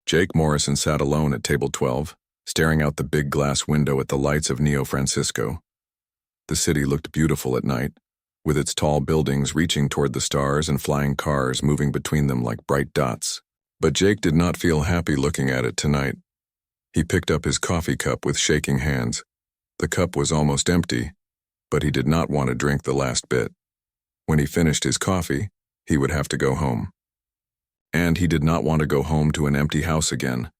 Jake Morrison sat alone at table 12, staring out the big glass window at the lights of Neo Francisco. The city looked beautiful at night, with its tall buildings reaching toward the stars and flying cars moving between them like bright dots. But Jake did not feel happy looking at it tonight. He picked up his coffee cup with shaking hands. The cup was almost empty, but he did not want to drink the last bit. When he finished his coffee, he would have to go home. And he did not want to go home to an empty house again.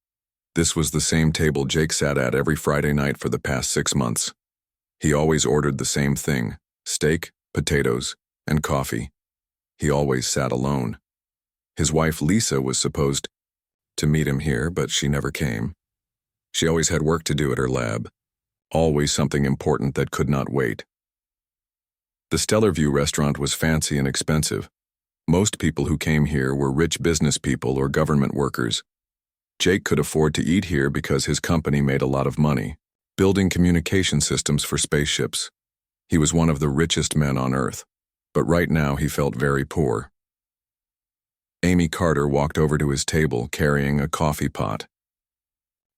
This was the same table Jake sat at every Friday night for the past 6 months. He always ordered the same thing: steak, potatoes, and coffee. He always sat alone. His wife Lisa was supposed to meet him here, but she never came. She always had work to do at her lab. Always something important that could not wait. The Stellar View restaurant was fancy and expensive. Most people who came here were rich business people or government workers. Jake could afford to eat here because his company made a lot of money, building communication systems for spaceships. He was one of the richest men on Earth, but right now he felt very poor. Amy Carter walked over to his table carrying a coffee pot.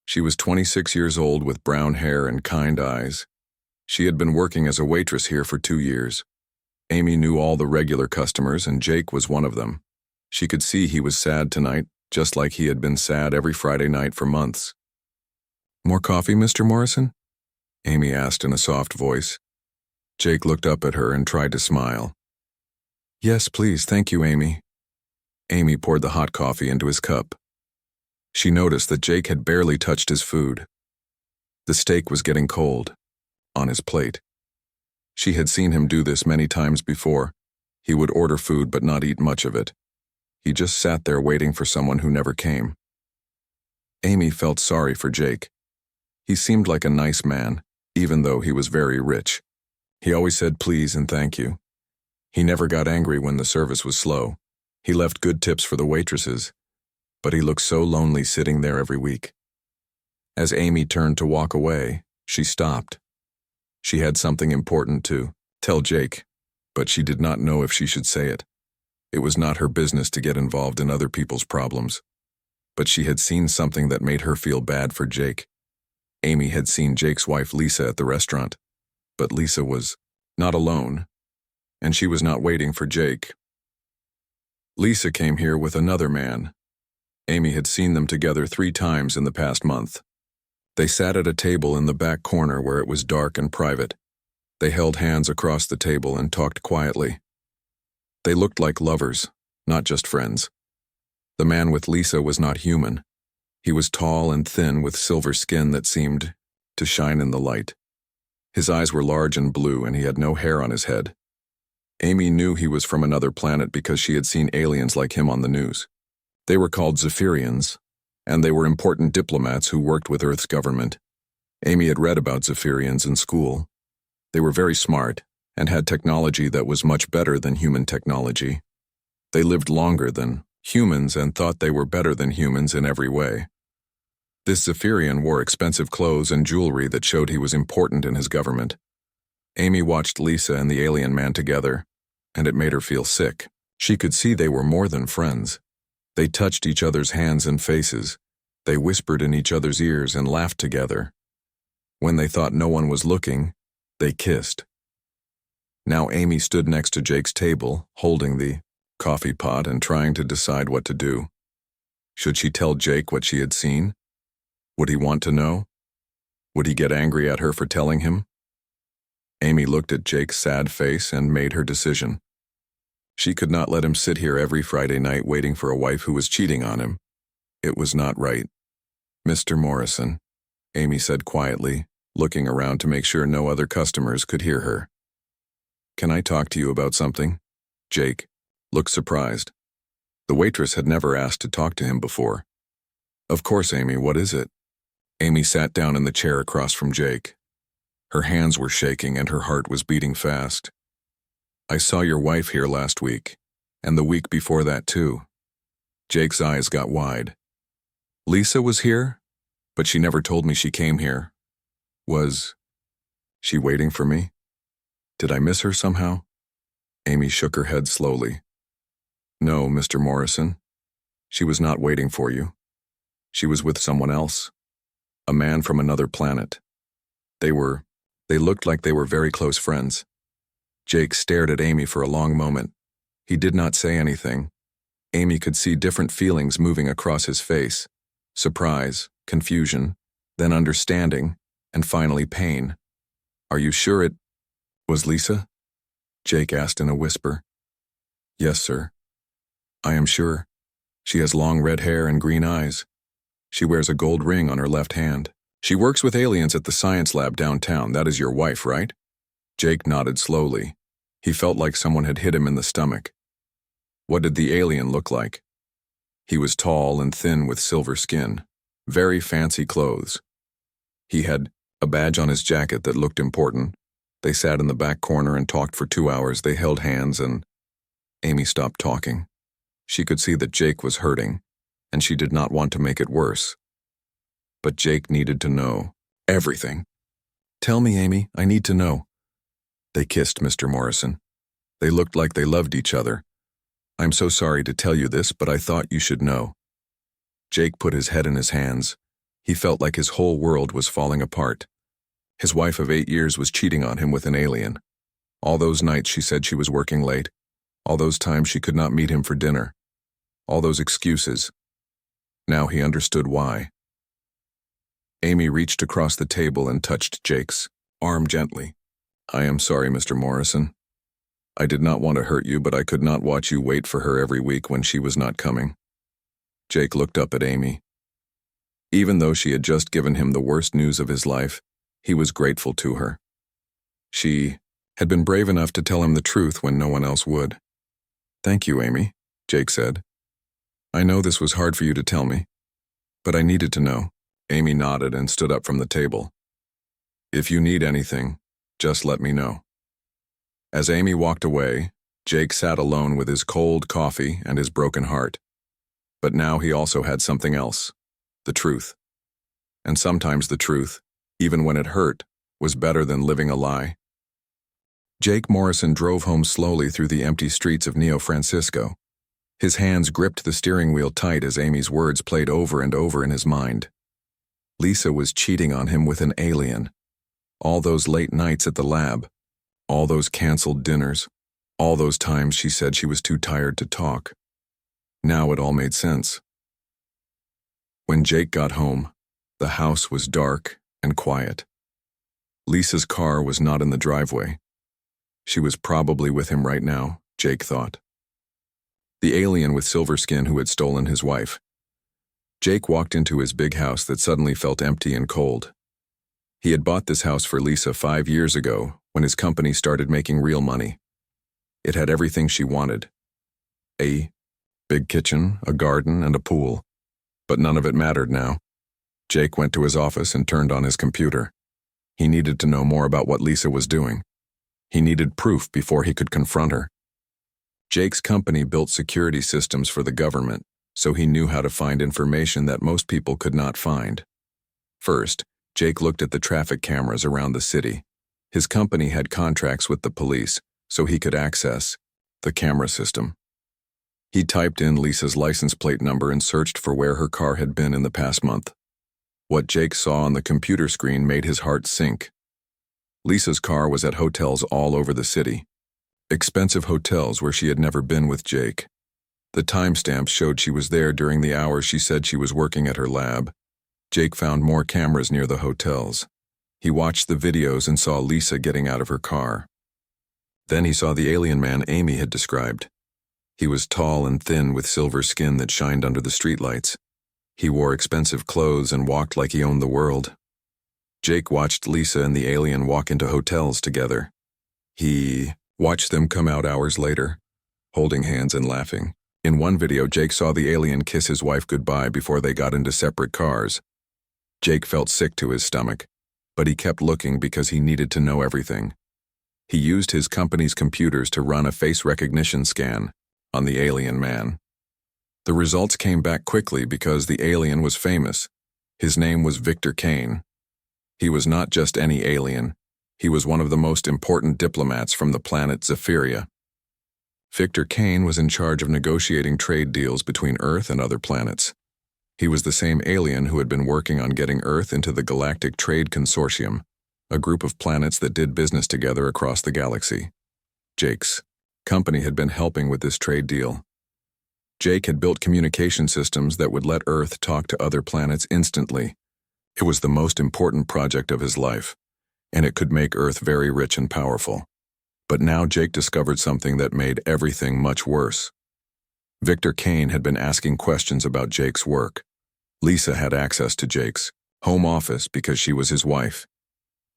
She was 26 years old with brown hair and kind eyes. She had been working as a waitress here for 2 years. Amy knew all the regular customers, and Jake was one of them. She could see he was sad tonight, just like he had been sad every Friday night for months. "More coffee, Mr. Morrison?" Amy asked in a soft voice. Jake looked up at her and tried to smile. "Yes, please, thank you, Amy." Amy poured the hot coffee into his cup. She noticed that Jake had barely touched his food. The steak was getting cold, on his plate. She had seen him do this many times before. He would order food but not eat much of it. He just sat there waiting for someone who never came. Amy felt sorry for Jake. He seemed like a nice man, even though he was very rich. He always said please and thank you. He never got angry when the service was slow. He left good tips for the waitresses, but he looked so lonely sitting there every week. As Amy turned to walk away, she stopped. She had something important to tell Jake, but she did not know if she should say it. It was not her business to get involved in other people's problems. But she had seen something that made her feel bad for Jake. Amy had seen Jake's wife Lisa at the restaurant, but Lisa was not alone, and she was not waiting for Jake. Lisa came here with another man. Amy had seen them together 3 times in the past month. They sat at a table in the back corner where it was dark and private. They held hands across the table and talked quietly. They looked like lovers, not just friends. The man with Lisa was not human. He was tall and thin with silver skin that seemed to shine in the light. His eyes were large and blue, and he had no hair on his head. Amy knew he was from another planet because she had seen aliens like him on the news. They were called Zephyrians, and they were important diplomats who worked with Earth's government. Amy had read about Zephyrians in school. They were very smart and had technology that was much better than human technology. They lived longer than humans and thought they were better than humans in every way. This Zephyrian wore expensive clothes and jewelry that showed he was important in his government. Amy watched Lisa and the alien man together, and it made her feel sick. She could see they were more than friends. They touched each other's hands and faces. They whispered in each other's ears and laughed together. When they thought no one was looking, they kissed. Now Amy stood next to Jake's table, holding the coffee pot and trying to decide what to do. Should she tell Jake what she had seen? Would he want to know? Would he get angry at her for telling him? Amy looked at Jake's sad face and made her decision. She could not let him sit here every Friday night waiting for a wife who was cheating on him. It was not right. "Mr. Morrison," Amy said quietly, looking around to make sure no other customers could hear her. "Can I talk to you about something?" Jake looked surprised. The waitress had never asked to talk to him before. "Of course, Amy, what is it?" Amy sat down in the chair across from Jake. Her hands were shaking and her heart was beating fast. "I saw your wife here last week, and the week before that too." Jake's eyes got wide. "Lisa was here? But she never told me she came here. Was she waiting for me? Did I miss her somehow?" Amy shook her head slowly. "No, Mr. Morrison. She was not waiting for you. She was with someone else, a man from another planet. They looked like they were very close friends. Jake stared at Amy for a long moment. He did not say anything. Amy could see different feelings moving across his face. Surprise, confusion, then understanding, and finally pain. "Are you sure it was Lisa?" Jake asked in a whisper. "Yes, sir. I am sure. She has long red hair and green eyes. She wears a gold ring on her left hand. She works with aliens at the science lab downtown. That is your wife, right?" Jake nodded slowly. He felt like someone had hit him in the stomach. What did the alien look like? He was tall and thin with silver skin, very fancy clothes. He had a badge on his jacket that looked important. They sat in the back corner and talked for 2 hours. They held hands and Amy stopped talking. She could see that Jake was hurting, and she did not want to make it worse. But Jake needed to know everything. "Tell me, Amy, I need to know." They kissed, Mr. Morrison. They looked like they loved each other. "I'm so sorry to tell you this, but I thought you should know." Jake put his head in his hands. He felt like his whole world was falling apart. His wife of 8 years was cheating on him with an alien. All those nights she said she was working late. All those times she could not meet him for dinner. All those excuses. Now he understood why. Amy reached across the table and touched Jake's arm gently. "I am sorry, Mr. Morrison. I did not want to hurt you, but I could not watch you wait for her every week when she was not coming." Jake looked up at Amy. Even though she had just given him the worst news of his life, he was grateful to her. She had been brave enough to tell him the truth when no one else would. "Thank you, Amy," Jake said. "I know this was hard for you to tell me, but I needed to know." Amy nodded and stood up from the table. "If you need anything, just let me know." As Amy walked away, Jake sat alone with his cold coffee and his broken heart. But now he also had something else, the truth. And sometimes the truth, even when it hurt, was better than living a lie. Jake Morrison drove home slowly through the empty streets of Neo Francisco. His hands gripped the steering wheel tight as Amy's words played over and over in his mind. Lisa was cheating on him with an alien. All those late nights at the lab, all those canceled dinners, all those times she said she was too tired to talk. Now it all made sense. When Jake got home, the house was dark and quiet. Lisa's car was not in the driveway. She was probably with him right now, Jake thought. The alien with silver skin who had stolen his wife. Jake walked into his big house that suddenly felt empty and cold. He had bought this house for Lisa 5 years ago when his company started making real money. It had everything she wanted. A big kitchen, a garden, and a pool. But none of it mattered now. Jake went to his office and turned on his computer. He needed to know more about what Lisa was doing. He needed proof before he could confront her. Jake's company built security systems for the government, so he knew how to find information that most people could not find. First, Jake looked at the traffic cameras around the city. His company had contracts with the police, so he could access the camera system. He typed in Lisa's license plate number and searched for where her car had been in the past month. What Jake saw on the computer screen made his heart sink. Lisa's car was at hotels all over the city. Expensive hotels where she had never been with Jake. The timestamps showed she was there during the hours she said she was working at her lab. Jake found more cameras near the hotels. He watched the videos and saw Lisa getting out of her car. Then he saw the alien man Amy had described. He was tall and thin with silver skin that shined under the streetlights. He wore expensive clothes and walked like he owned the world. Jake watched Lisa and the alien walk into hotels together. He watched them come out hours later, holding hands and laughing. In one video, Jake saw the alien kiss his wife goodbye before they got into separate cars. Jake felt sick to his stomach, but he kept looking because he needed to know everything. He used his company's computers to run a face recognition scan on the alien man. The results came back quickly because the alien was famous. His name was Victor Kane. He was not just any alien. He was one of the most important diplomats from the planet Zephyria. Victor Kane was in charge of negotiating trade deals between Earth and other planets. He was the same alien who had been working on getting Earth into the Galactic Trade Consortium, a group of planets that did business together across the galaxy. Jake's company had been helping with this trade deal. Jake had built communication systems that would let Earth talk to other planets instantly. It was the most important project of his life, and it could make Earth very rich and powerful. But now Jake discovered something that made everything much worse. Victor Kane had been asking questions about Jake's work. Lisa had access to Jake's home office because she was his wife.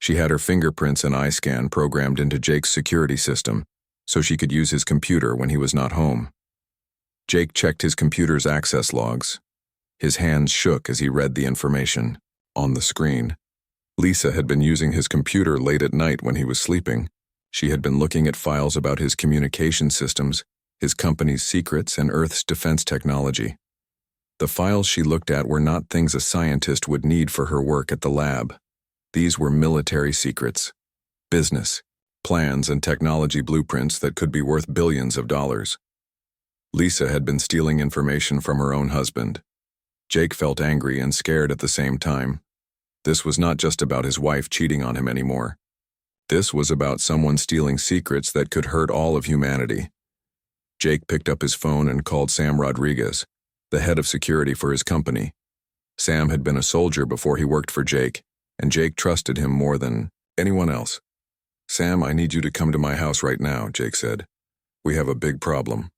She had her fingerprints and eye scan programmed into Jake's security system, so she could use his computer when he was not home. Jake checked his computer's access logs. His hands shook as he read the information on the screen. Lisa had been using his computer late at night when he was sleeping. She had been looking at files about his communication systems, his company's secrets, and Earth's defense technology. The files she looked at were not things a scientist would need for her work at the lab. These were military secrets, business, plans, and technology blueprints that could be worth billions of dollars. Lisa had been stealing information from her own husband. Jake felt angry and scared at the same time. This was not just about his wife cheating on him anymore. This was about someone stealing secrets that could hurt all of humanity. Jake picked up his phone and called Sam Rodriguez, the head of security for his company. Sam had been a soldier before he worked for Jake, and Jake trusted him more than anyone else. "Sam, I need you to come to my house right now," Jake said. "We have a big problem."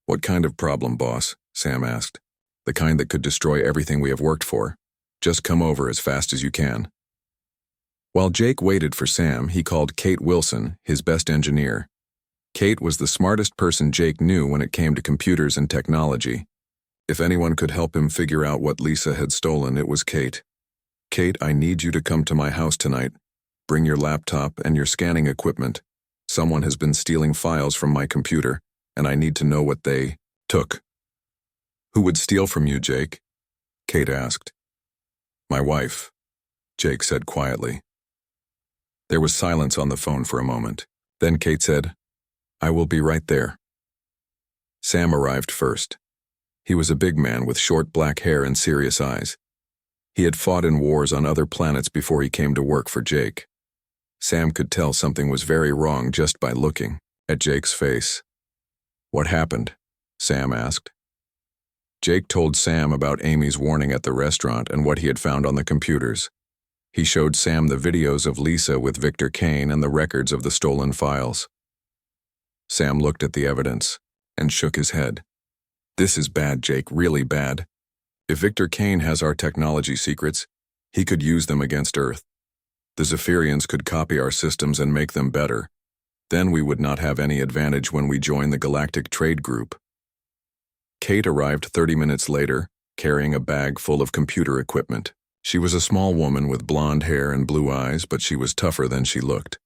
"What kind of problem, boss?" Sam asked. "The kind that could destroy everything we have worked for. Just come over as fast as you can." While Jake waited for Sam, he called Kate Wilson, his best engineer. Kate was the smartest person Jake knew when it came to computers and technology. If anyone could help him figure out what Lisa had stolen, it was Kate. "Kate, I need you to come to my house tonight. Bring your laptop and your scanning equipment. Someone has been stealing files from my computer, and I need to know what they took." "Who would steal from you, Jake?" Kate asked. "My wife," Jake said quietly. There was silence on the phone for a moment. Then Kate said, "I will be right there." Sam arrived first. He was a big man with short black hair and serious eyes. He had fought in wars on other planets before he came to work for Jake. Sam could tell something was very wrong just by looking at Jake's face. "What happened?" Sam asked. Jake told Sam about Amy's warning at the restaurant and what he had found on the computers. He showed Sam the videos of Lisa with Victor Kane and the records of the stolen files. Sam looked at the evidence and shook his head. "This is bad, Jake, really bad. If Victor Kane has our technology secrets, he could use them against Earth. The Zephyrians could copy our systems and make them better. Then we would not have any advantage when we join the Galactic Trade Group." Kate arrived 30 minutes later, carrying a bag full of computer equipment. She was a small woman with blonde hair and blue eyes, but she was tougher than she looked.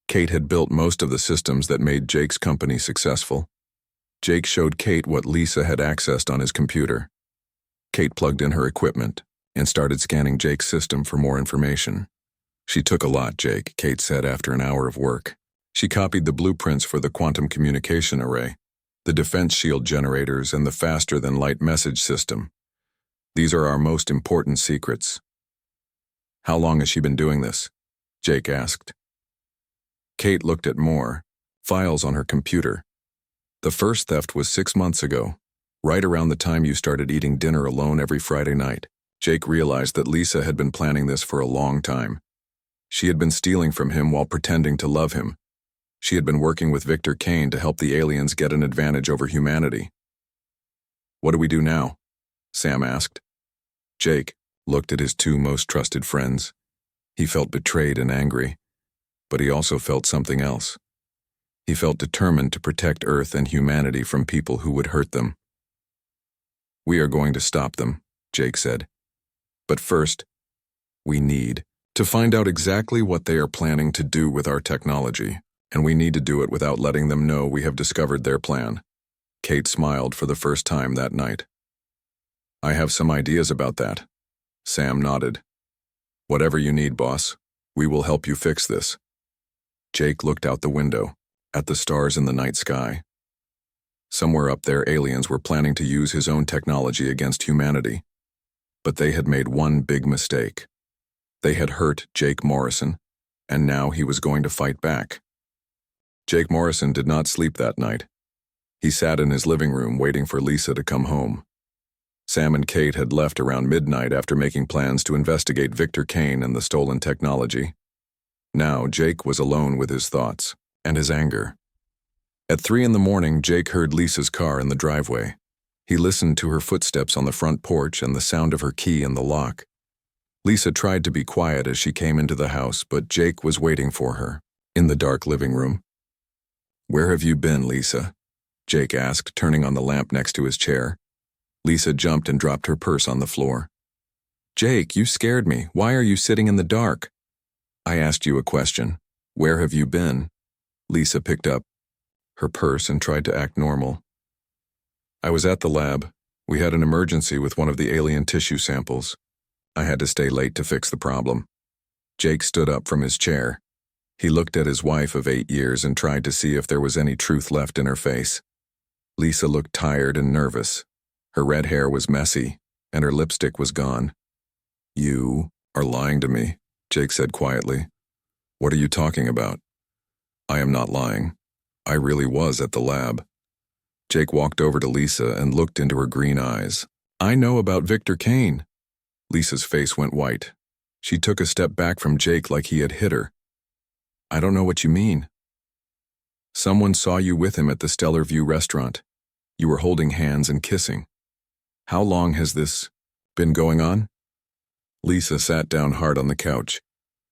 Kate had built most of the systems that made Jake's company successful. Jake showed Kate what Lisa had accessed on his computer. Kate plugged in her equipment and started scanning Jake's system for more information. "She took a lot, Jake," Kate said after an hour of work. "She copied the blueprints for the quantum communication array, the defense shield generators, and the faster-than-light message system. These are our most important secrets." "How long has she been doing this?" Jake asked. Kate looked at more files on her computer. "The first theft was 6 months ago, right around the time you started eating dinner alone every Friday night." Jake realized that Lisa had been planning this for a long time. She had been stealing from him while pretending to love him. She had been working with Victor Kane to help the aliens get an advantage over humanity. "What do we do now?" Sam asked. Jake looked at his two most trusted friends. He felt betrayed and angry, but he also felt something else. He felt determined to protect Earth and humanity from people who would hurt them. "We are going to stop them," Jake said. "But first, we need to find out exactly what they are planning to do with our technology, and we need to do it without letting them know we have discovered their plan." Kate smiled for the first time that night. "I have some ideas about that." Sam nodded. "Whatever you need, boss. We will help you fix this." Jake looked out the window, at the stars in the night sky. Somewhere up there, aliens were planning to use his own technology against humanity. But they had made one big mistake. They had hurt Jake Morrison, and now he was going to fight back. Jake Morrison did not sleep that night. He sat in his living room waiting for Lisa to come home. Sam and Kate had left around midnight after making plans to investigate Victor Kane and the stolen technology. Now Jake was alone with his thoughts and his anger. At 3 a.m, Jake heard Lisa's car in the driveway. He listened to her footsteps on the front porch and the sound of her key in the lock. Lisa tried to be quiet as she came into the house, but Jake was waiting for her, in the dark living room. "Where have you been, Lisa?" Jake asked, turning on the lamp next to his chair. Lisa jumped and dropped her purse on the floor. "Jake, you scared me. Why are you sitting in the dark?" "I asked you a question. Where have you been?" Lisa picked up her purse and tried to act normal. "I was at the lab. We had an emergency with one of the alien tissue samples. I had to stay late to fix the problem." Jake stood up from his chair. He looked at his wife of 8 years and tried to see if there was any truth left in her face. Lisa looked tired and nervous. Her red hair was messy, and her lipstick was gone. "You are lying to me," Jake said quietly. "What are you talking about?" "I am not lying. I really was at the lab." Jake walked over to Lisa and looked into her green eyes. "I know about Victor Kane." Lisa's face went white. She took a step back from Jake like he had hit her. "I don't know what you mean." "Someone saw you with him at the Stellar View restaurant. You were holding hands and kissing. How long has this been going on?" Lisa sat down hard on the couch.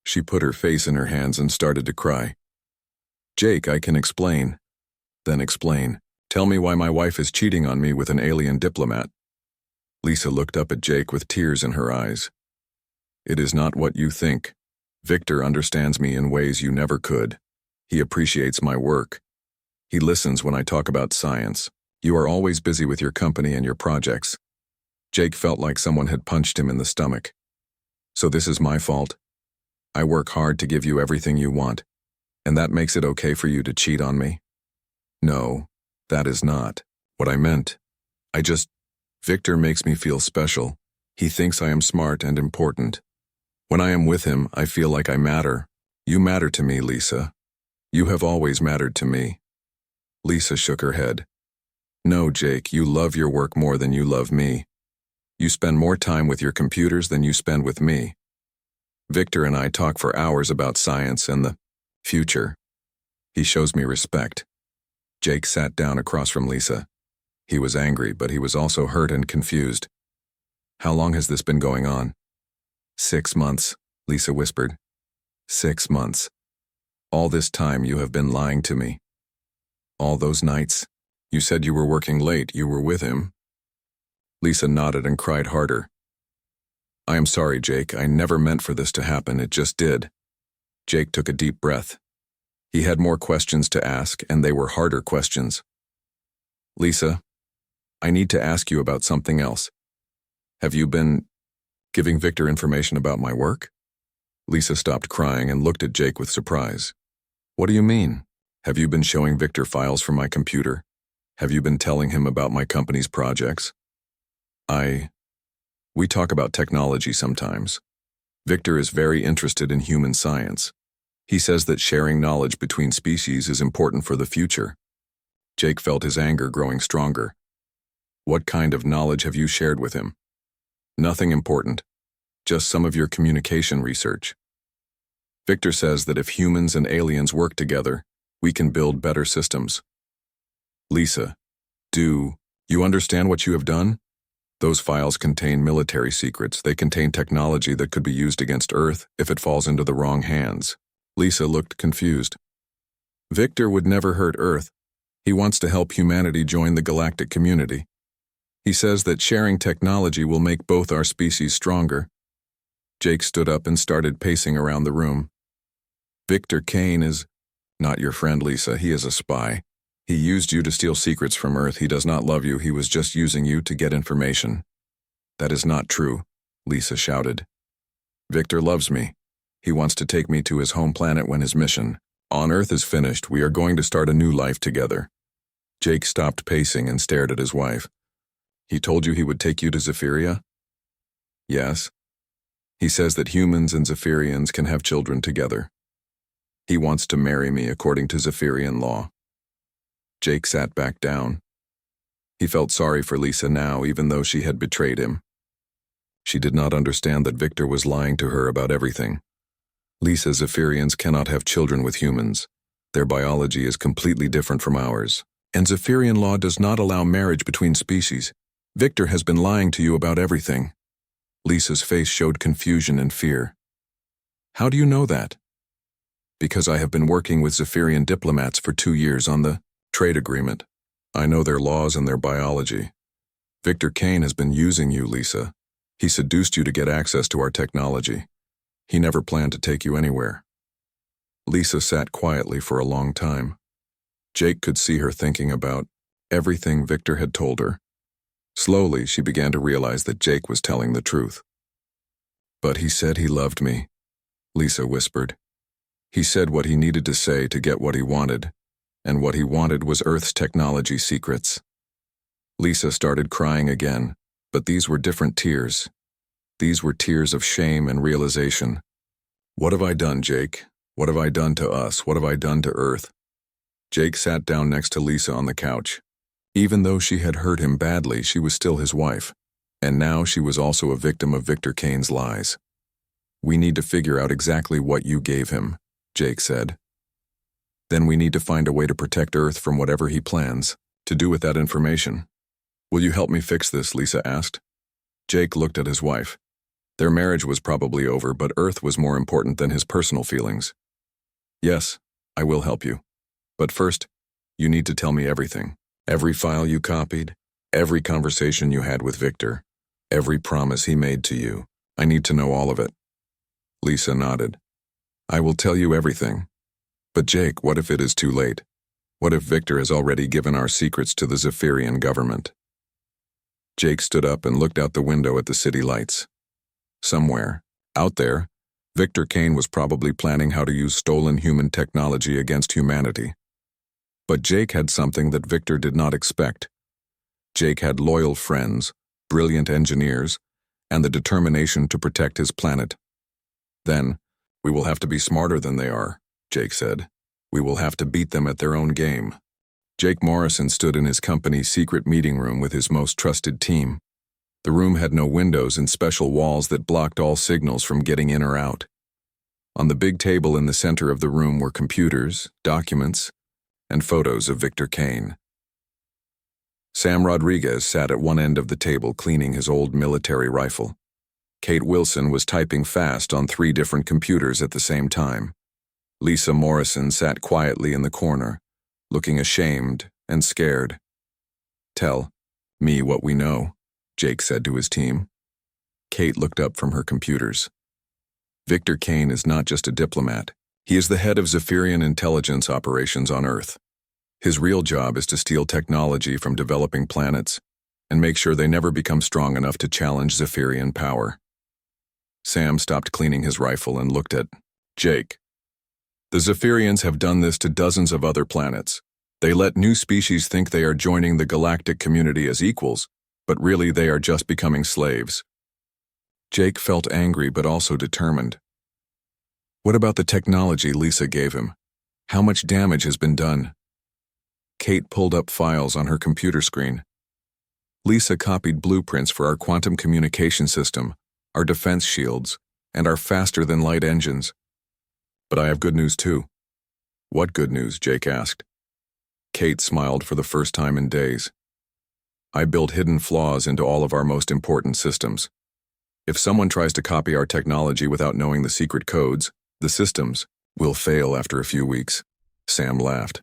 She put her face in her hands and started to cry. "Jake, I can explain." "Then explain. Tell me why my wife is cheating on me with an alien diplomat." Lisa looked up at Jake with tears in her eyes. "It is not what you think. Victor understands me in ways you never could. He appreciates my work. He listens when I talk about science. You are always busy with your company and your projects." Jake felt like someone had punched him in the stomach. "So this is my fault? I work hard to give you everything you want, and that makes it okay for you to cheat on me?" "No, that is not what I meant. Victor makes me feel special. He thinks I am smart and important. When I am with him, I feel like I matter. You matter to me, Lisa. You have always mattered to me." Lisa shook her head. "No, Jake, you love your work more than you love me. You spend more time with your computers than you spend with me. Victor and I talk for hours about science and the future. He shows me respect." Jake sat down across from Lisa. He was angry, but he was also hurt and confused. "How long has this been going on?" 6 months, Lisa whispered. 6 months. All this time you have been lying to me. All those nights. You said you were working late. You were with him." Lisa nodded and cried harder. "I am sorry, Jake. I never meant for this to happen. It just did." Jake took a deep breath. He had more questions to ask, and they were harder questions. "Lisa, I need to ask you about something else. Have you been giving Victor information about my work?" Lisa stopped crying and looked at Jake with surprise. "What do you mean? Have you been showing Victor files from my computer? Have you been telling him about my company's projects?" We talk about technology sometimes. Victor is very interested in human science. He says that sharing knowledge between species is important for the future." Jake felt his anger growing stronger. "What kind of knowledge have you shared with him?" "Nothing important. Just some of your communication research. Victor says that if humans and aliens work together, we can build better systems." "Lisa, do you understand what you have done? Those files contain military secrets. They contain technology that could be used against Earth if it falls into the wrong hands." Lisa looked confused. "Victor would never hurt Earth. He wants to help humanity join the galactic community. He says that sharing technology will make both our species stronger." Jake stood up and started pacing around the room. "Victor Kane is not your friend, Lisa. He is a spy. He used you to steal secrets from Earth. He does not love you. He was just using you to get information." "That is not true," Lisa shouted. "Victor loves me. He wants to take me to his home planet when his mission on Earth is finished. We are going to start a new life together." Jake stopped pacing and stared at his wife. He told you he would take you to Zephyria? Yes. He says that humans and Zephyrians can have children together. He wants to marry me according to Zephyrian law. Jake sat back down. He felt sorry for Lisa now, even though she had betrayed him. She did not understand that Victor was lying to her about everything. Lisa, Zephyrians cannot have children with humans. Their biology is completely different from ours. And Zephyrian law does not allow marriage between species. Victor has been lying to you about everything. Lisa's face showed confusion and fear. How do you know that? Because I have been working with Zephyrian diplomats for 2 years on the trade agreement. I know their laws and their biology. Victor Kane has been using you, Lisa. He seduced you to get access to our technology. He never planned to take you anywhere. Lisa sat quietly for a long time. Jake could see her thinking about everything Victor had told her. Slowly, she began to realize that Jake was telling the truth. But he said he loved me, Lisa whispered. He said what he needed to say to get what he wanted, and what he wanted was Earth's technology secrets. Lisa started crying again, but these were different tears. These were tears of shame and realization. What have I done, Jake? What have I done to us? What have I done to Earth? Jake sat down next to Lisa on the couch. Even though she had hurt him badly, she was still his wife. And now she was also a victim of Victor Kane's lies. We need to figure out exactly what you gave him, Jake said. Then we need to find a way to protect Earth from whatever he plans to do with that information. Will you help me fix this? Lisa asked. Jake looked at his wife. Their marriage was probably over, but Earth was more important than his personal feelings. Yes, I will help you. But first, you need to tell me everything. Every file you copied, every conversation you had with Victor, every promise he made to you. I need to know all of it. Lisa nodded. I will tell you everything. But Jake, what if it is too late? What if Victor has already given our secrets to the Zephyrian government? Jake stood up and looked out the window at the city lights. Somewhere, out there, Victor Kane was probably planning how to use stolen human technology against humanity. But Jake had something that Victor did not expect. Jake had loyal friends, brilliant engineers, and the determination to protect his planet. Then, we will have to be smarter than they are, Jake said. We will have to beat them at their own game. Jake Morrison stood in his company's secret meeting room with his most trusted team. The room had no windows and special walls that blocked all signals from getting in or out. On the big table in the center of the room were computers, documents, and photos of Victor Kane. Sam Rodriguez sat at one end of the table cleaning his old military rifle. Kate Wilson was typing fast on 3 different computers at the same time. Lisa Morrison sat quietly in the corner, looking ashamed and scared. Tell me what we know, Jake said to his team. Kate looked up from her computers. Victor Kane is not just a diplomat. He is the head of Zephyrian intelligence operations on Earth. His real job is to steal technology from developing planets and make sure they never become strong enough to challenge Zephyrian power. Sam stopped cleaning his rifle and looked at Jake. The Zephyrians have done this to dozens of other planets. They let new species think they are joining the galactic community as equals, but really they are just becoming slaves. Jake felt angry but also determined. What about the technology Lisa gave him? How much damage has been done? Kate pulled up files on her computer screen. Lisa copied blueprints for our quantum communication system, our defense shields, and our faster-than-light engines. But I have good news too. What good news? Jake asked. Kate smiled for the first time in days. I built hidden flaws into all of our most important systems. If someone tries to copy our technology without knowing the secret codes, the systems will fail after a few weeks. Sam laughed.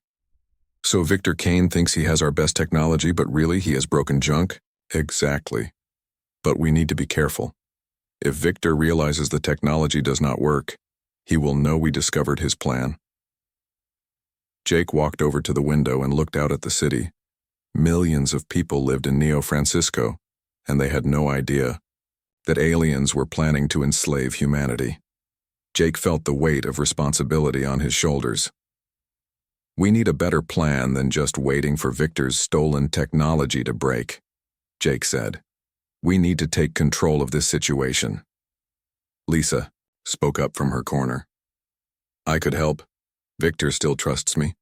So Victor Kane thinks he has our best technology, but really he has broken junk? Exactly. But we need to be careful. If Victor realizes the technology does not work, he will know we discovered his plan. Jake walked over to the window and looked out at the city. Millions of people lived in Neo Francisco, and they had no idea that aliens were planning to enslave humanity. Jake felt the weight of responsibility on his shoulders. We need a better plan than just waiting for Victor's stolen technology to break, Jake said. We need to take control of this situation. Lisa spoke up from her corner. I could help. Victor still trusts me.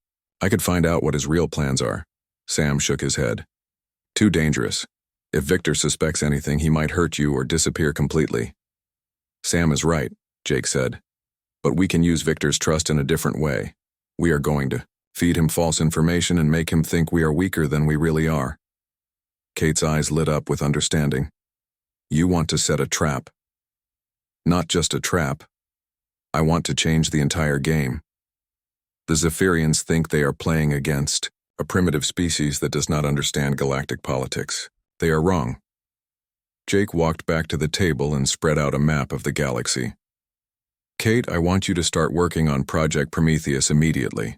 I could find out what his real plans are. Sam shook his head. Too dangerous. If Victor suspects anything, he might hurt you or disappear completely. Sam is right, Jake said. But we can use Victor's trust in a different way. We are going to feed him false information and make him think we are weaker than we really are. Kate's eyes lit up with understanding. You want to set a trap. Not just a trap. I want to change the entire game. The Zephyrians think they are playing against a primitive species that does not understand galactic politics. They are wrong. Jake walked back to the table and spread out a map of the galaxy. Kate, I want you to start working on Project Prometheus immediately.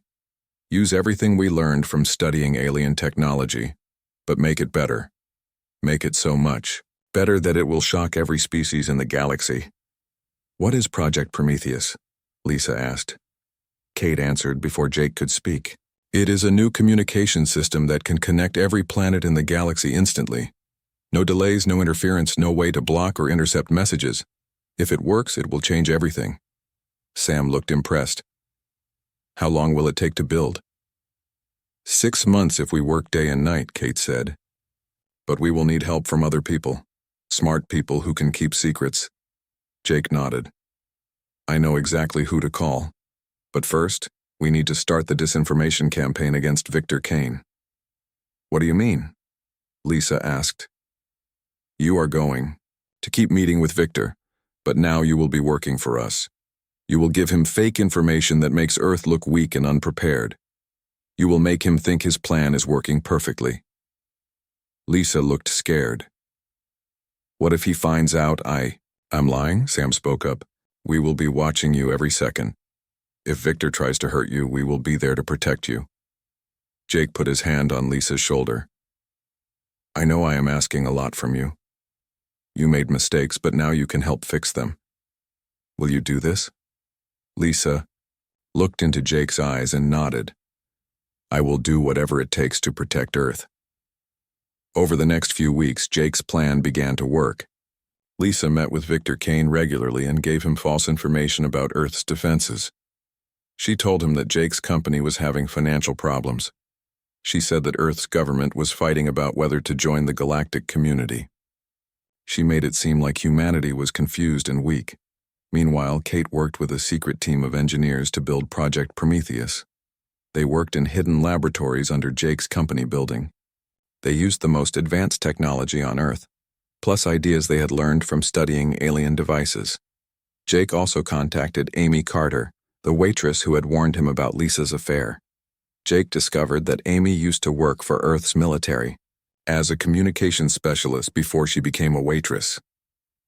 Use everything we learned from studying alien technology, but make it better. Make it so much better that it will shock every species in the galaxy. What is Project Prometheus? Lisa asked. Kate answered before Jake could speak. It is a new communication system that can connect every planet in the galaxy instantly. No delays, no interference, no way to block or intercept messages. If it works, it will change everything. Sam looked impressed. How long will it take to build? 6 months if we work day and night, Kate said. But we will need help from other people. Smart people who can keep secrets. Jake nodded. I know exactly who to call. But first, we need to start the disinformation campaign against Victor Kane. What do you mean? Lisa asked. You are going to keep meeting with Victor, but now you will be working for us. You will give him fake information that makes Earth look weak and unprepared. You will make him think his plan is working perfectly. Lisa looked scared. What if he finds out I'm lying? Sam spoke up. We will be watching you every second. If Victor tries to hurt you, we will be there to protect you. Jake put his hand on Lisa's shoulder. I know I am asking a lot from you. You made mistakes, but now you can help fix them. Will you do this? Lisa looked into Jake's eyes and nodded. I will do whatever it takes to protect Earth. Over the next few weeks, Jake's plan began to work. Lisa met with Victor Kane regularly and gave him false information about Earth's defenses. She told him that Jake's company was having financial problems. She said that Earth's government was fighting about whether to join the galactic community. She made it seem like humanity was confused and weak. Meanwhile, Kate worked with a secret team of engineers to build Project Prometheus. They worked in hidden laboratories under Jake's company building. They used the most advanced technology on Earth, plus ideas they had learned from studying alien devices. Jake also contacted Amy Carter, the waitress who had warned him about Lisa's affair. Jake discovered that Amy used to work for Earth's military as a communications specialist before she became a waitress.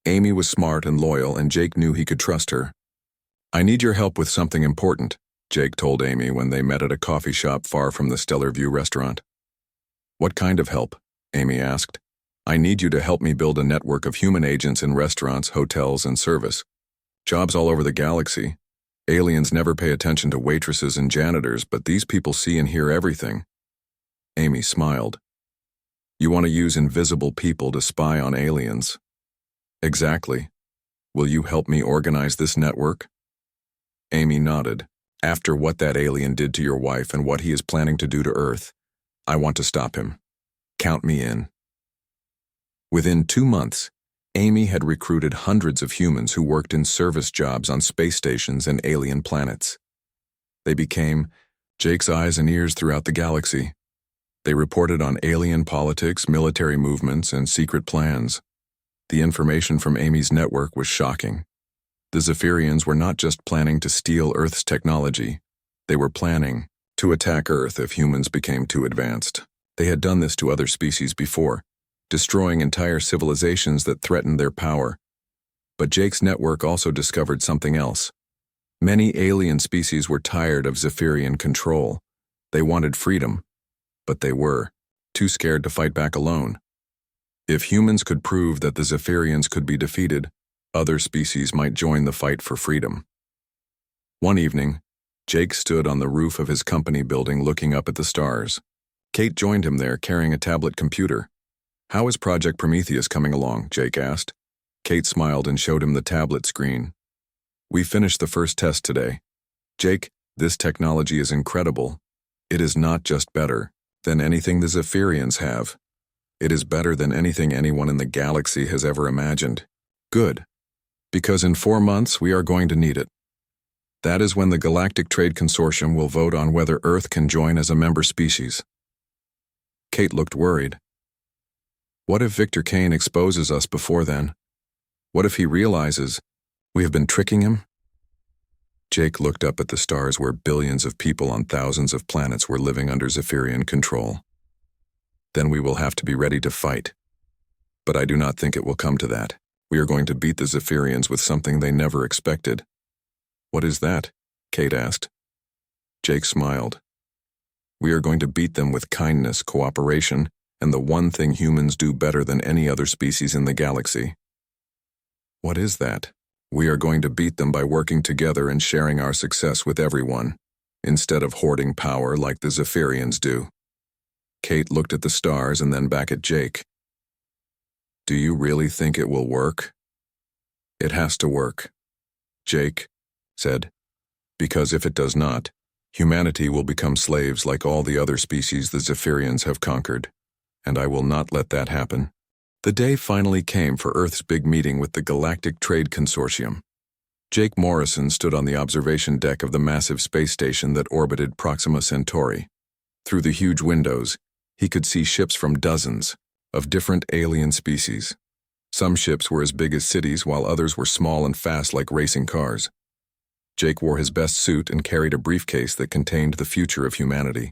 Amy was smart and loyal, and Jake knew he could trust her. I need your help with something important, Jake told Amy when they met at a coffee shop far from the Stellar View restaurant. What kind of help? Amy asked. I need you to help me build a network of human agents in restaurants, hotels, and service. Jobs all over the galaxy. Aliens never pay attention to waitresses and janitors, but these people see and hear everything. Amy smiled. You want to use invisible people to spy on aliens? Exactly. Will you help me organize this network? Amy nodded. After what that alien did to your wife and what he is planning to do to Earth, I want to stop him. Count me in. Within 2 months, Amy had recruited hundreds of humans who worked in service jobs on space stations and alien planets. They became Jake's eyes and ears throughout the galaxy. They reported on alien politics, military movements, and secret plans. The information from Amy's network was shocking. The Zephyrians were not just planning to steal Earth's technology. They were planning to attack Earth if humans became too advanced. They had done this to other species before, destroying entire civilizations that threatened their power. But Jake's network also discovered something else. Many alien species were tired of Zephyrian control. They wanted freedom, but they were too scared to fight back alone. If humans could prove that the Zephyrians could be defeated, other species might join the fight for freedom. One evening, Jake stood on the roof of his company building looking up at the stars. Kate joined him there carrying a tablet computer. "How is Project Prometheus coming along?" Jake asked. Kate smiled and showed him the tablet screen. "We finished the first test today. Jake, this technology is incredible. It is not just better than anything the Zephyrians have. It is better than anything anyone in the galaxy has ever imagined. Good. Because in 4 months we are going to need it. That is when the Galactic Trade Consortium will vote on whether Earth can join as a member species." Kate looked worried. "What if Victor Kane exposes us before then? What if he realizes we have been tricking him?" Jake looked up at the stars where billions of people on thousands of planets were living under Zephyrian control. "Then we will have to be ready to fight. But I do not think it will come to that. We are going to beat the Zephyrians with something they never expected." "What is that?" Kate asked. Jake smiled. "We are going to beat them with kindness, cooperation, and the one thing humans do better than any other species in the galaxy." "What is that?" "We are going to beat them by working together and sharing our success with everyone, instead of hoarding power like the Zephyrians do." Kate looked at the stars and then back at Jake. "Do you really think it will work?" "It has to work," Jake said, "because if it does not, humanity will become slaves like all the other species the Zephyrians have conquered, and I will not let that happen." The day finally came for Earth's big meeting with the Galactic Trade Consortium. Jake Morrison stood on the observation deck of the massive space station that orbited Proxima Centauri. Through the huge windows, he could see ships from dozens of different alien species. Some ships were as big as cities, while others were small and fast like racing cars. Jake wore his best suit and carried a briefcase that contained the future of humanity.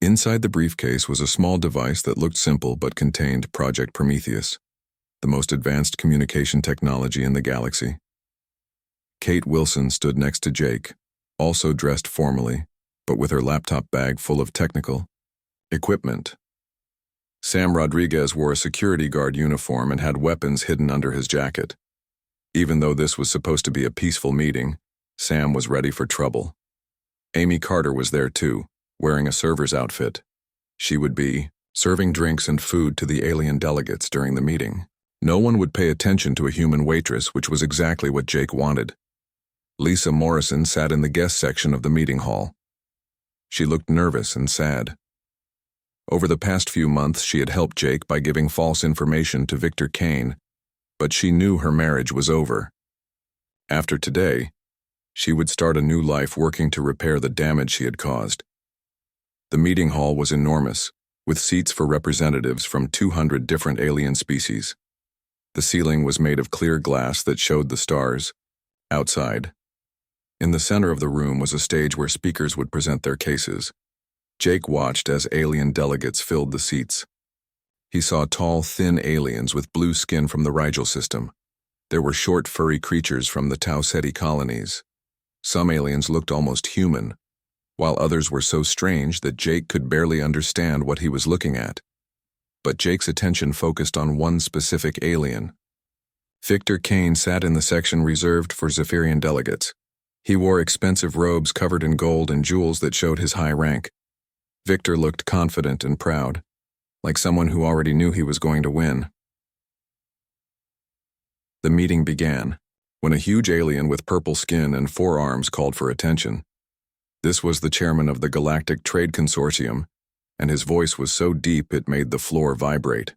Inside the briefcase was a small device that looked simple but contained Project Prometheus, the most advanced communication technology in the galaxy. Kate Wilson stood next to Jake, also dressed formally, but with her laptop bag full of technical equipment. Sam Rodriguez wore a security guard uniform and had weapons hidden under his jacket. Even though this was supposed to be a peaceful meeting, Sam was ready for trouble. Amy Carter was there too, wearing a server's outfit. She would be serving drinks and food to the alien delegates during the meeting. No one would pay attention to a human waitress, which was exactly what Jake wanted. Lisa Morrison sat in the guest section of the meeting hall. She looked nervous and sad. Over the past few months, she had helped Jake by giving false information to Victor Kane, but she knew her marriage was over. After today, she would start a new life working to repair the damage she had caused. The meeting hall was enormous, with seats for representatives from 200 different alien species. The ceiling was made of clear glass that showed the stars. Outside, in the center of the room was a stage where speakers would present their cases. Jake watched as alien delegates filled the seats. He saw tall, thin aliens with blue skin from the Rigel system. There were short, furry creatures from the Tau Ceti colonies. Some aliens looked almost human, while others were so strange that Jake could barely understand what he was looking at. But Jake's attention focused on one specific alien. Victor Kane sat in the section reserved for Zephyrian delegates. He wore expensive robes covered in gold and jewels that showed his high rank. Victor looked confident and proud, like someone who already knew he was going to win. The meeting began, when a huge alien with purple skin and 4 arms called for attention. This was the chairman of the Galactic Trade Consortium, and his voice was so deep it made the floor vibrate.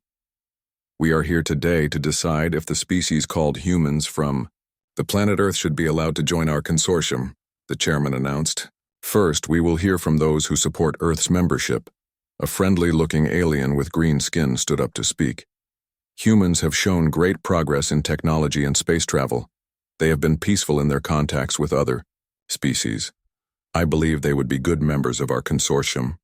"We are here today to decide if the species called humans from the planet Earth should be allowed to join our consortium," the chairman announced. "First, we will hear from those who support Earth's membership." A friendly-looking alien with green skin stood up to speak. "Humans have shown great progress in technology and space travel. They have been peaceful in their contacts with other species. I believe they would be good members of our consortium."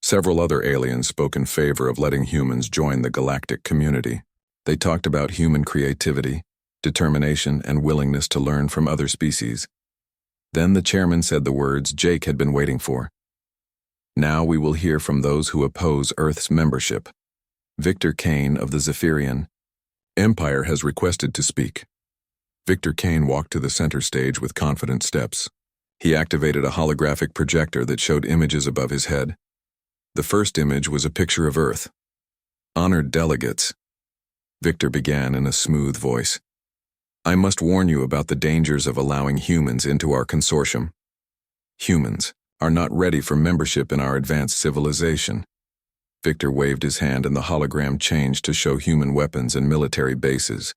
Several other aliens spoke in favor of letting humans join the galactic community. They talked about human creativity, determination, and willingness to learn from other species. Then the chairman said the words Jake had been waiting for. "Now we will hear from those who oppose Earth's membership. Victor Kane of the Zephyrian Empire has requested to speak." Victor Kane walked to the center stage with confident steps. He activated a holographic projector that showed images above his head. The first image was a picture of Earth. "Honored delegates," Victor began in a smooth voice. "I must warn you about the dangers of allowing humans into our consortium. Humans are not ready for membership in our advanced civilization." Victor waved his hand and the hologram changed to show human weapons and military bases.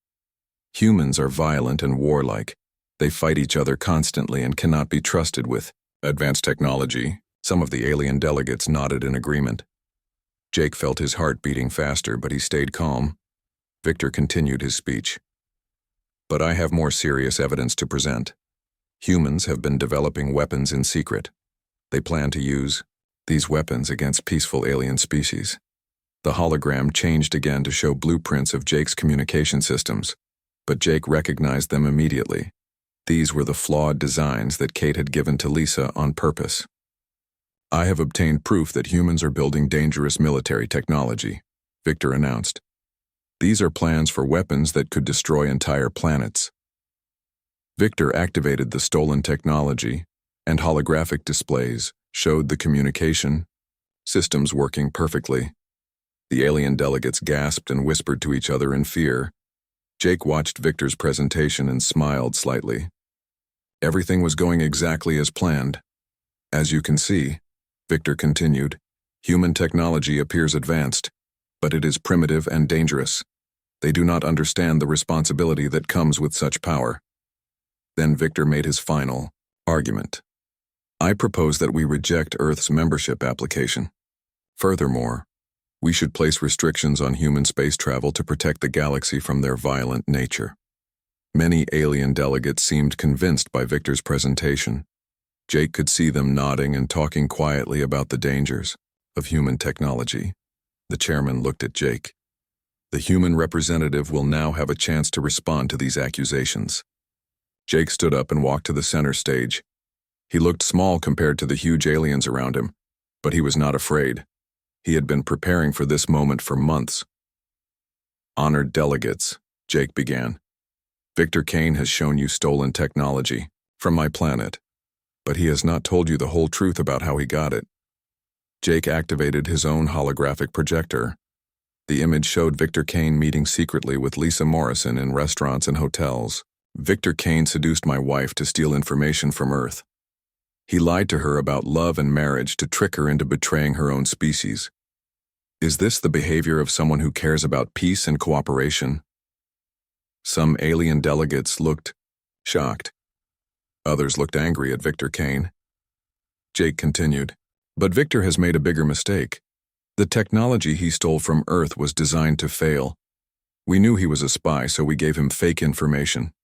Humans are violent and warlike. They fight each other constantly and cannot be trusted with advanced technology. Some of the alien delegates nodded in agreement. Jake felt his heart beating faster, but he stayed calm. Victor continued his speech. "But I have more serious evidence to present. Humans have been developing weapons in secret. They plan to use these weapons against peaceful alien species." The hologram changed again to show blueprints of Jake's communication systems, but Jake recognized them immediately. These were the flawed designs that Kate had given to Lisa on purpose. "I have obtained proof that humans are building dangerous military technology," Victor announced. "These are plans for weapons that could destroy entire planets." Victor activated the stolen technology, and holographic displays showed the communication systems working perfectly. The alien delegates gasped and whispered to each other in fear. Jake watched Victor's presentation and smiled slightly. Everything was going exactly as planned. "As you can see," Victor continued, "human technology appears advanced, but it is primitive and dangerous. They do not understand the responsibility that comes with such power." Then Victor made his final argument. "I propose that we reject Earth's membership application. Furthermore, we should place restrictions on human space travel to protect the galaxy from their violent nature." Many alien delegates seemed convinced by Victor's presentation. Jake could see them nodding and talking quietly about the dangers of human technology. The chairman looked at Jake. "The human representative will now have a chance to respond to these accusations." Jake stood up and walked to the center stage. He looked small compared to the huge aliens around him, but he was not afraid. He had been preparing for this moment for months. "Honored delegates," Jake began. "Victor Kane has shown you stolen technology from my planet, but he has not told you the whole truth about how he got it." Jake activated his own holographic projector. The image showed Victor Kane meeting secretly with Lisa Morrison in restaurants and hotels. "Victor Kane seduced my wife to steal information from Earth. He lied to her about love and marriage to trick her into betraying her own species. Is this the behavior of someone who cares about peace and cooperation?" Some alien delegates looked shocked. Others looked angry at Victor Kane. Jake continued, "But Victor has made a bigger mistake. The technology he stole from Earth was designed to fail. We knew he was a spy, so we gave him fake information."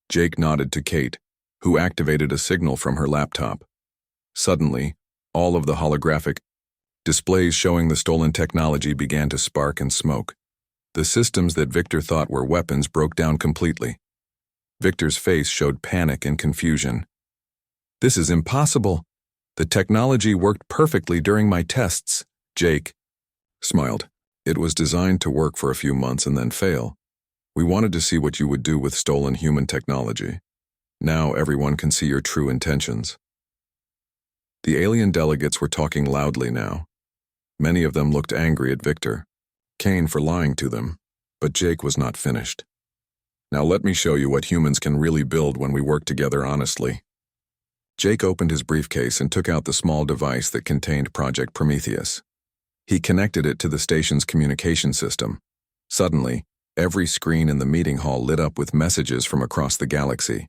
Jake nodded to Kate, who activated a signal from her laptop. Suddenly, all of the holographic displays showing the stolen technology began to spark and smoke. The systems that Victor thought were weapons broke down completely. Victor's face showed panic and confusion. "This is impossible. The technology worked perfectly during my tests." Jake smiled. "It was designed to work for a few months and then fail. We wanted to see what you would do with stolen human technology. Now everyone can see your true intentions." The alien delegates were talking loudly now. Many of them looked angry at Victor Kane for lying to them, but Jake was not finished. "Now let me show you what humans can really build when we work together honestly." Jake opened his briefcase and took out the small device that contained Project Prometheus. He connected it to the station's communication system. Suddenly, every screen in the meeting hall lit up with messages from across the galaxy.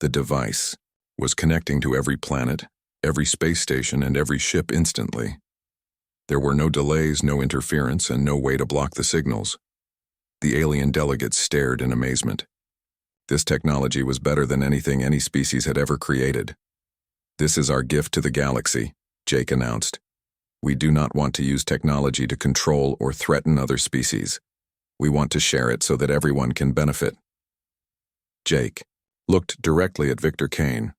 The device was connecting to every planet, every space station, and every ship instantly. There were no delays, no interference, and no way to block the signals. The alien delegates stared in amazement. This technology was better than anything any species had ever created. "This is our gift to the galaxy," Jake announced. "We do not want to use technology to control or threaten other species. We want to share it so that everyone can benefit." Jake looked directly at Victor Kane.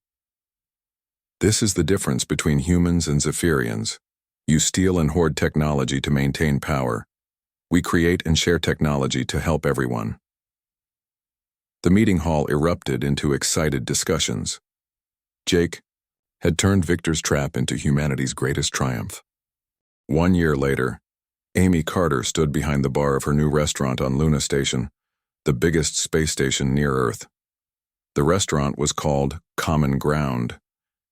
"This is the difference between humans and Zephyrians. You steal and hoard technology to maintain power. We create and share technology to help everyone." The meeting hall erupted into excited discussions. Jake had turned Victor's trap into humanity's greatest triumph. 1 year later, Amy Carter stood behind the bar of her new restaurant on Luna Station, the biggest space station near Earth. The restaurant was called Common Ground,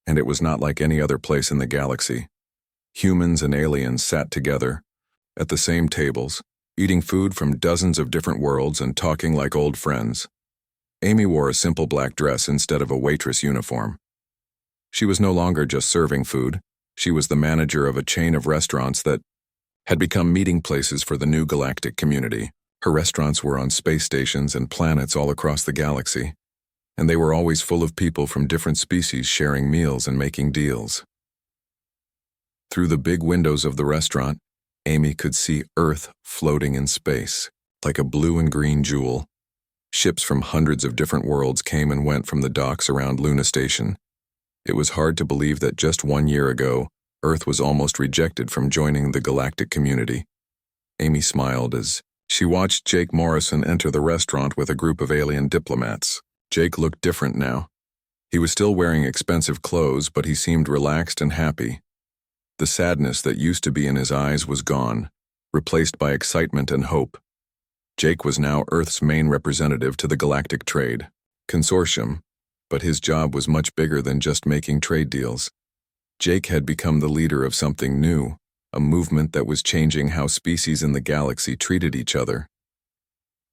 and it was not like any other place in the galaxy. Humans and aliens sat together, at the same tables, eating food from dozens of different worlds and talking like old friends. Amy wore a simple black dress instead of a waitress uniform. She was no longer just serving food, she was the manager of a chain of restaurants that had become meeting places for the new galactic community. Her restaurants were on space stations and planets all across the galaxy, and they were always full of people from different species sharing meals and making deals. Through the big windows of the restaurant, Amy could see Earth floating in space, like a blue and green jewel. Ships from hundreds of different worlds came and went from the docks around Luna Station. It was hard to believe that just 1 year ago, Earth was almost rejected from joining the galactic community. Amy smiled as she watched Jake Morrison enter the restaurant with a group of alien diplomats. Jake looked different now. He was still wearing expensive clothes, but he seemed relaxed and happy. The sadness that used to be in his eyes was gone, replaced by excitement and hope. Jake was now Earth's main representative to the Galactic Trade Consortium, but his job was much bigger than just making trade deals. Jake had become the leader of something new, a movement that was changing how species in the galaxy treated each other.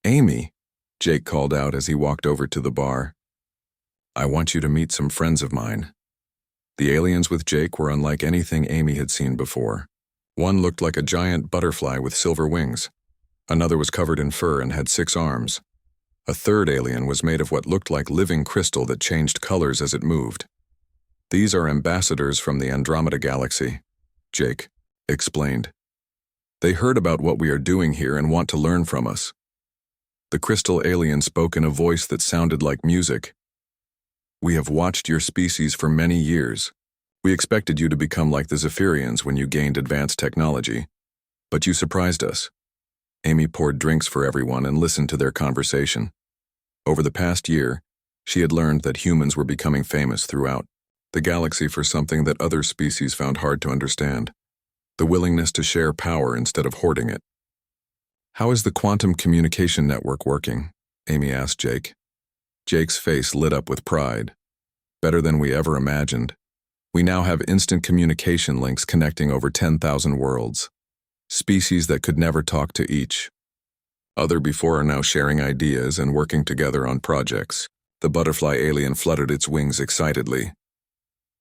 "Amy," Jake called out as he walked over to the bar. "I want you to meet some friends of mine." The aliens with Jake were unlike anything Amy had seen before. One looked like a giant butterfly with silver wings. Another was covered in fur and had 6 arms. A third alien was made of what looked like living crystal that changed colors as it moved. "These are ambassadors from the Andromeda Galaxy," Jake explained. "They heard about what we are doing here and want to learn from us." The crystal alien spoke in a voice that sounded like music. "We have watched your species for many years. We expected you to become like the Zephyrians when you gained advanced technology. But you surprised us." Amy poured drinks for everyone and listened to their conversation. Over the past year, she had learned that humans were becoming famous throughout the galaxy for something that other species found hard to understand: the willingness to share power instead of hoarding it. "How is the quantum communication network working?" Amy asked Jake. Jake's face lit up with pride. "Better than we ever imagined. We now have instant communication links connecting over 10,000 worlds. Species that could never talk to each other before are now sharing ideas and working together on projects." The butterfly alien fluttered its wings excitedly.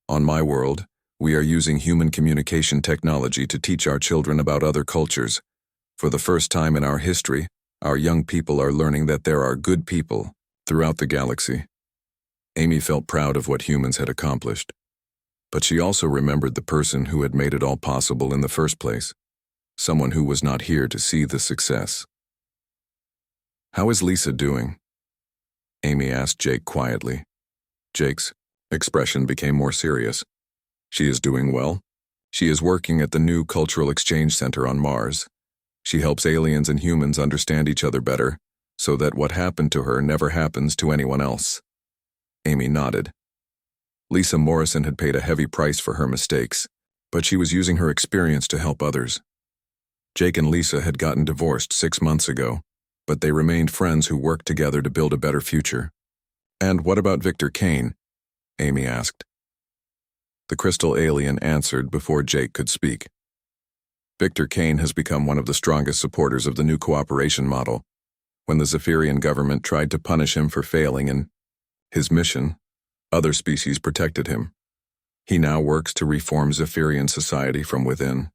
"On my world, we are using human communication technology to teach our children about other cultures. For the first time in our history, our young people are learning that there are good people throughout the galaxy." Amy felt proud of what humans had accomplished, but she also remembered the person who had made it all possible in the first place, someone who was not here to see the success. "How is Lisa doing?" Amy asked Jake quietly. Jake's expression became more serious. "She is doing well. She is working at the new Cultural Exchange Center on Mars. She helps aliens and humans understand each other better, so that what happened to her never happens to anyone else." Amy nodded. Lisa Morrison had paid a heavy price for her mistakes, but she was using her experience to help others. Jake and Lisa had gotten divorced 6 months ago, but they remained friends who worked together to build a better future. "And what about Victor Kane?" Amy asked. The crystal alien answered before Jake could speak. "Victor Kane has become one of the strongest supporters of the new cooperation model. When the Zephyrian government tried to punish him for failing in his mission, other species protected him. He now works to reform Zephyrian society from within."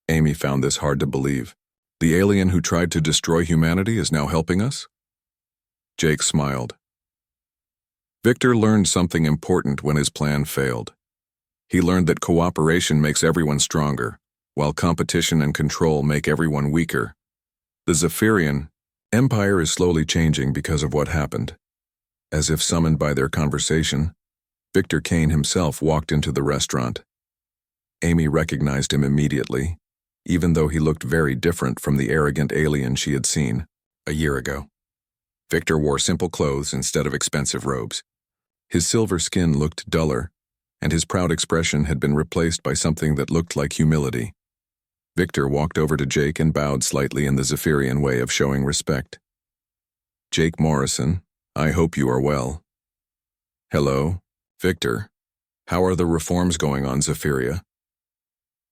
Amy found this hard to believe. "The alien who tried to destroy humanity is now helping us?" Jake smiled. "Victor learned something important when his plan failed. He learned that cooperation makes everyone stronger, while competition and control make everyone weaker. The Zephyrian empire is slowly changing because of what happened." As if summoned by their conversation, Victor Kane himself walked into the restaurant. Amy recognized him immediately, even though he looked very different from the arrogant alien she had seen a year ago. Victor wore simple clothes instead of expensive robes. His silver skin looked duller, and his proud expression had been replaced by something that looked like humility. Victor walked over to Jake and bowed slightly in the Zephyrian way of showing respect. "Jake Morrison, I hope you are well." "Hello, Victor. How are the reforms going on Zephyria?"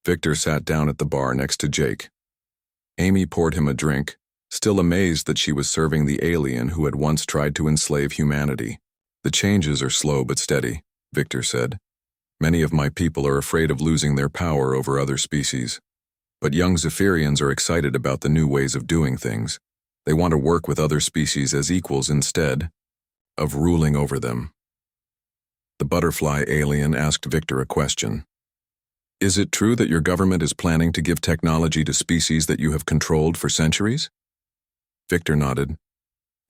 Victor sat down at the bar next to Jake. Amy poured him a drink, still amazed that she was serving the alien who had once tried to enslave humanity. "The changes are slow but steady," Victor said. "Many of my people are afraid of losing their power over other species. But young Zephyrians are excited about the new ways of doing things. They want to work with other species as equals instead of ruling over them." The butterfly alien asked Victor a question. "Is it true that your government is planning to give technology to species that you have controlled for centuries?" Victor nodded.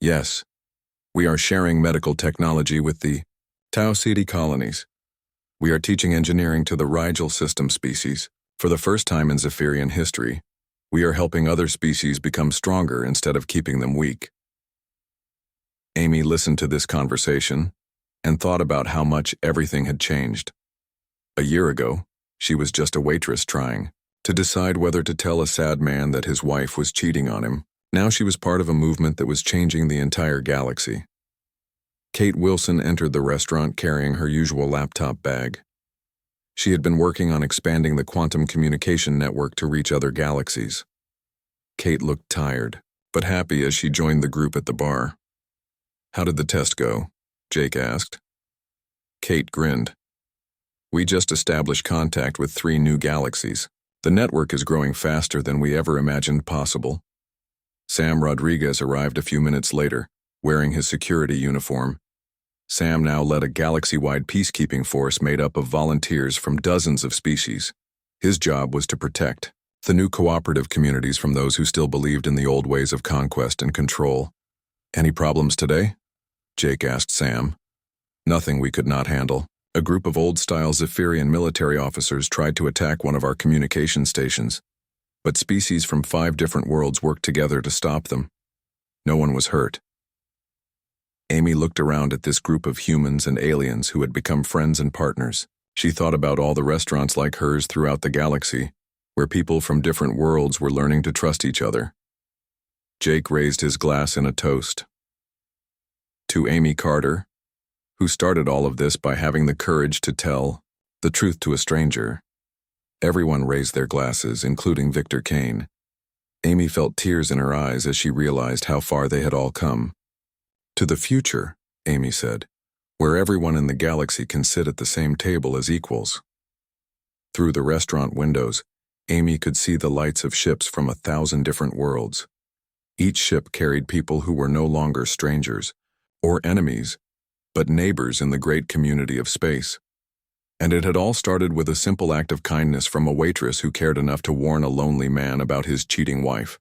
"Yes. We are sharing medical technology with the Tau Ceti colonies. We are teaching engineering to the Rigel system species. For the first time in Zephyrian history, we are helping other species become stronger instead of keeping them weak." Amy listened to this conversation and thought about how much everything had changed. A year ago, she was just a waitress trying to decide whether to tell a sad man that his wife was cheating on him. Now she was part of a movement that was changing the entire galaxy. Kate Wilson entered the restaurant carrying her usual laptop bag. She had been working on expanding the quantum communication network to reach other galaxies. Kate looked tired, but happy as she joined the group at the bar. "How did the test go?" Jake asked. Kate grinned. "We just established contact with 3 new galaxies. The network is growing faster than we ever imagined possible." Sam Rodriguez arrived a few minutes later, wearing his security uniform. Sam now led a galaxy-wide peacekeeping force made up of volunteers from dozens of species. His job was to protect the new cooperative communities from those who still believed in the old ways of conquest and control. "Any problems today?" Jake asked Sam. "Nothing we could not handle. A group of old-style Zephyrian military officers tried to attack one of our communication stations, but species from 5 different worlds worked together to stop them. No one was hurt." Amy looked around at this group of humans and aliens who had become friends and partners. She thought about all the restaurants like hers throughout the galaxy, where people from different worlds were learning to trust each other. Jake raised his glass in a toast. "To Amy Carter, who started all of this by having the courage to tell the truth to a stranger." Everyone raised their glasses, including Victor Kane. Amy felt tears in her eyes as she realized how far they had all come. "To the future," Amy said, "where everyone in the galaxy can sit at the same table as equals." Through the restaurant windows, Amy could see the lights of ships from 1,000 different worlds. Each ship carried people who were no longer strangers or enemies, but neighbors in the great community of space. And it had all started with a simple act of kindness from a waitress who cared enough to warn a lonely man about his cheating wife.